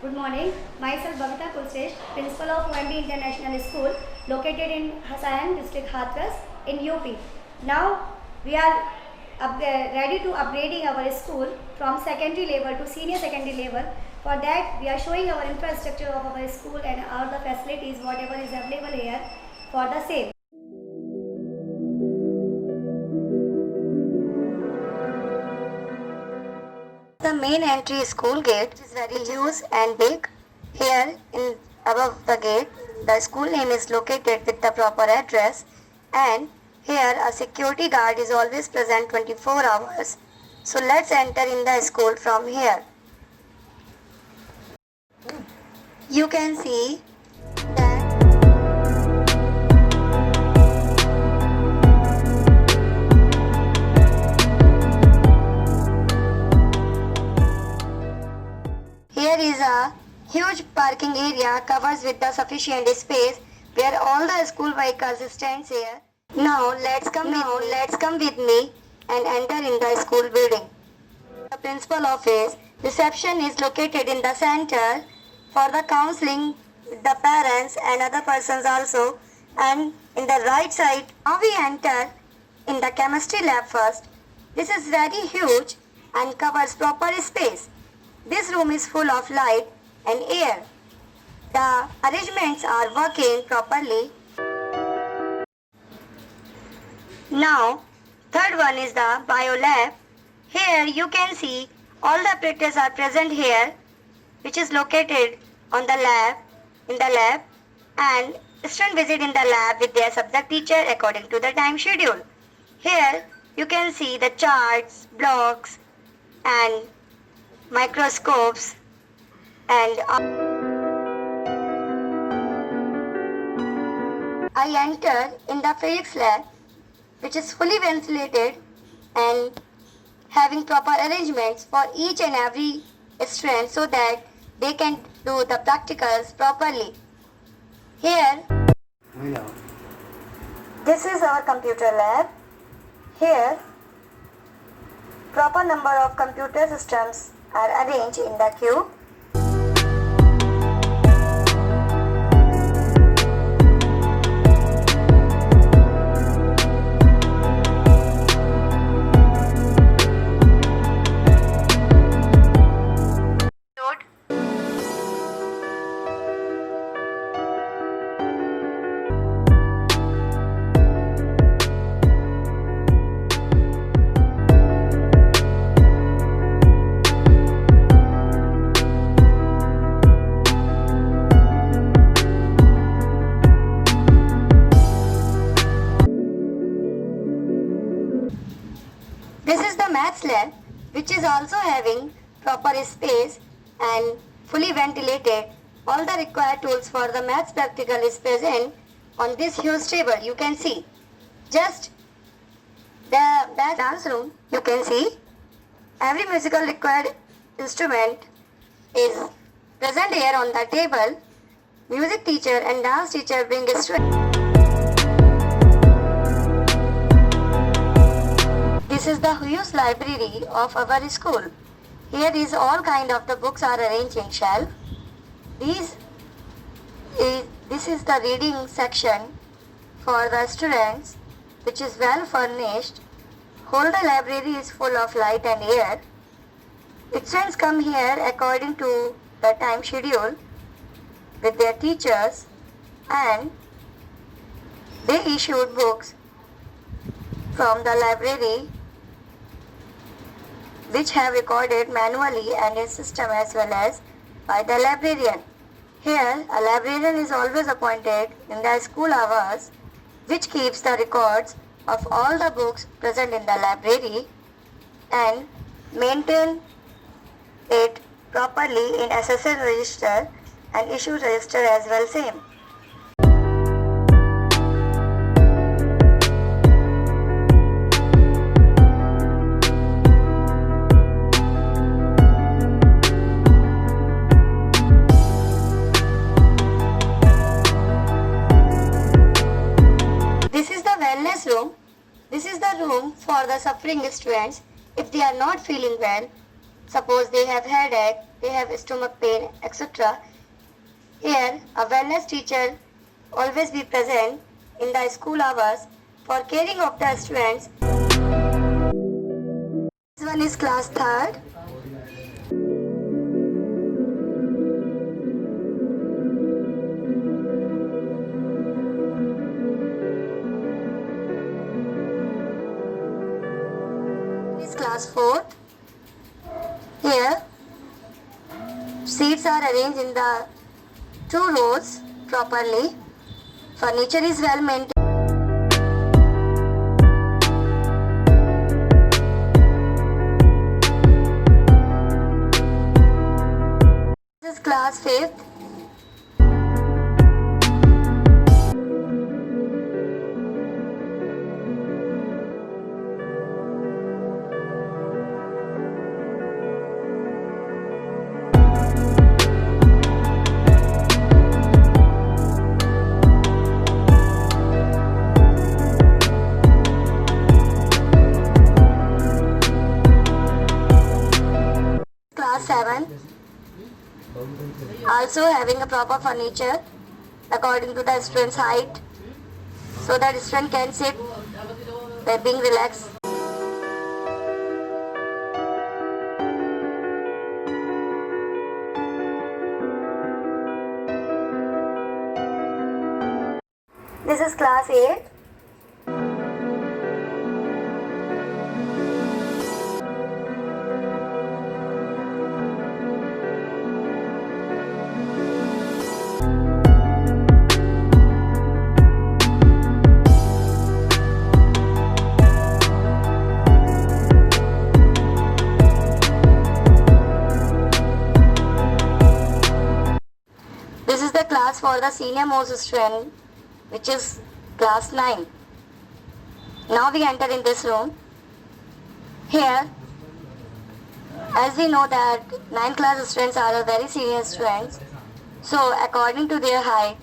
Good morning. Myself Bhavita Kulsesh, Principal of OMB International School, located in Hasayan District, Hathras, in UP. Now we are ready to upgrading our school from secondary level to senior secondary level. For that, we are showing our infrastructure of our school and all the facilities, whatever is available here for the same. The main entry school gate is very huge and big. Here, in above the gate, the school name is located with the proper address, and here a security guard is always present 24 hours. So let's enter in the school from here. You can see that here is a huge parking area covered with the sufficient space where all the school vehicles stands here. Now let's come with me and enter in the school building. The principal office reception is located in the center for the counseling with the parents and other persons also, and in the right side now we enter in the chemistry lab first. This is very huge and covers proper space. This room is full of light and air. The arrangements are working properly. Now, third one is the bio lab. Here you can see all the apparatus are present here, which is located on the lab, in the lab, and students visit in the lab with their subject teacher according to the time schedule. Here you can see the charts, blocks, and microscopes, and I entered in the physics lab, which is fully ventilated and having proper arrangements for each and every student so that they can do the practicals properly. Here, this is our computer lab. Here, proper number of computer systems are arranged in the queue. This is the maths lab, which is also having proper space and fully ventilated. All the required tools for the maths practical is present on this huge table. You can see just the dance room. You can see every musical required instrument is present here on the table. Music teacher and dance teacher bring students. This is the huge library of our school. Here is all kind of the books are arranged in shelf. This is the reading section for the students, which is well furnished. Whole the library is full of light and air. Students come here according to the time schedule with their teachers, and they issued books from the library which have recorded manually and in system as well as by the librarian. Here, a librarian is always appointed in the school hours, which keeps the records of all the books present in the library and maintain it properly in SSL register and issue register as well same. Room. This is the room for the suffering students if they are not feeling well. Suppose they have headache they have stomach pain, etc. Here, a wellness teacher always be present in the school hours for caring of the students. This one is class 3rd. This is class 4th. Here, seats are arranged in the 2 rows properly. Furniture is well maintained. This is class 5th. Class 7, also having a proper furniture according to the student's height, so that student can sit by being relaxed. This is class 8. This is the class for the senior most student, which is class 9. Now we enter in this room. Here, as we know that 9th class students are very senior students, so according to their height,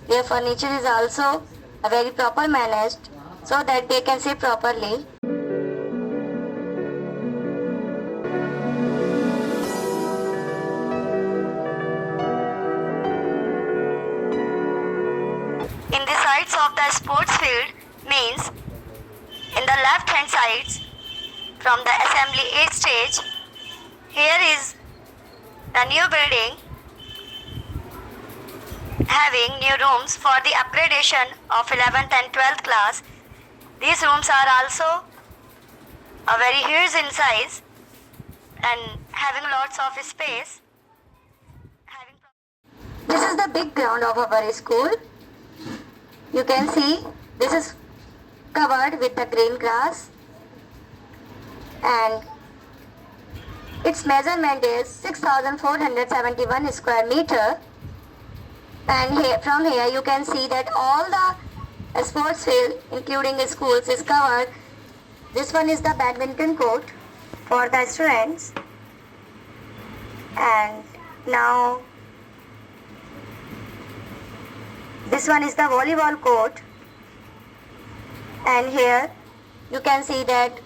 their furniture is also a very proper managed, so that they can sit properly. In the sides of the sports field means in the left hand sides from the assembly 8 stage, here is the new building having new rooms for the upgradation of 11th and 12th class. These rooms are also a very huge in size and having lots of space. This is the big ground of our school. You can see this is covered with the green grass and its measurement is 6,471 square meter, and from here you can see that all the sports field including schools is covered. This one is the badminton court for the students, and now this one is the volleyball court, and here you can see that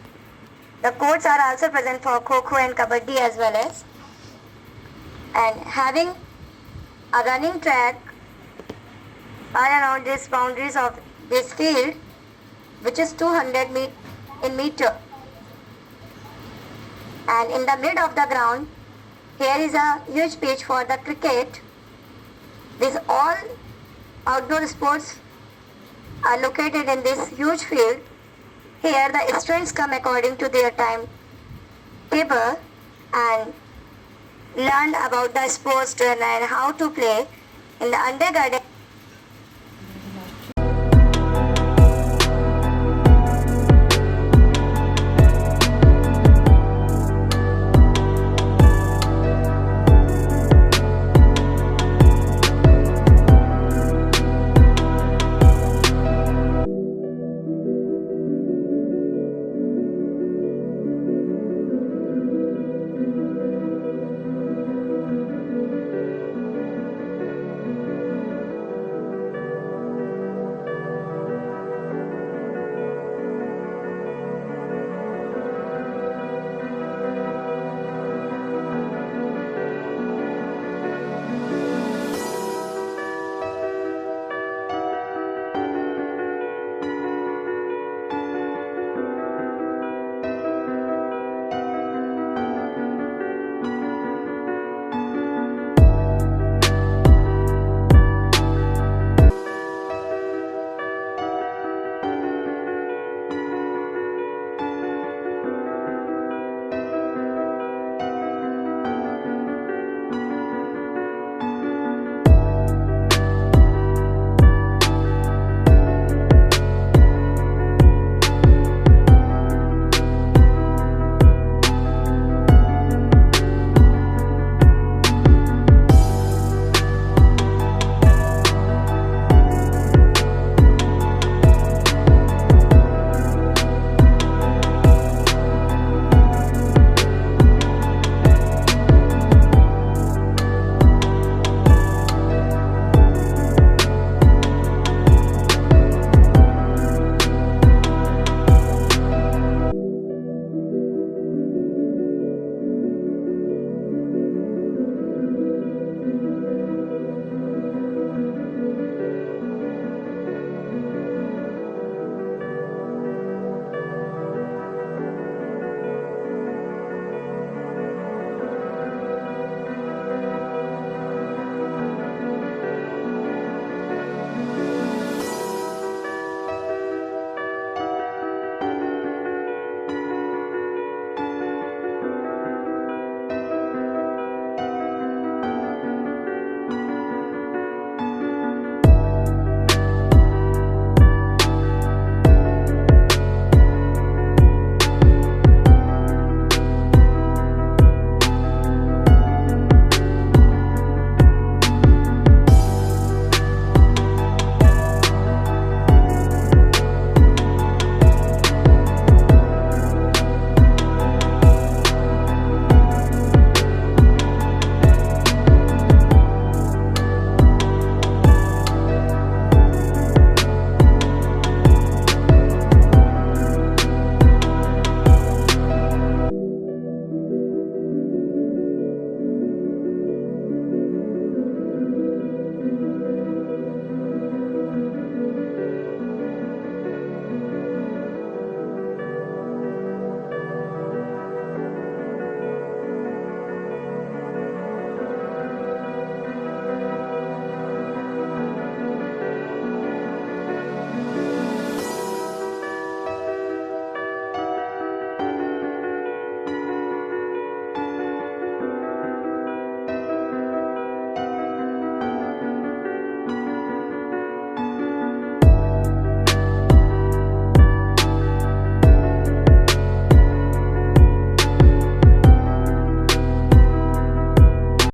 the courts are also present for Kho-Kho and Kabaddi as well as, and having a running track all around these boundaries of this field, which is 200 in meter, and in the mid of the ground here is a huge pitch for the cricket. These all outdoor sports are located in this huge field. Here the students come according to their time table and learn about the sports and how to play in the undergarden.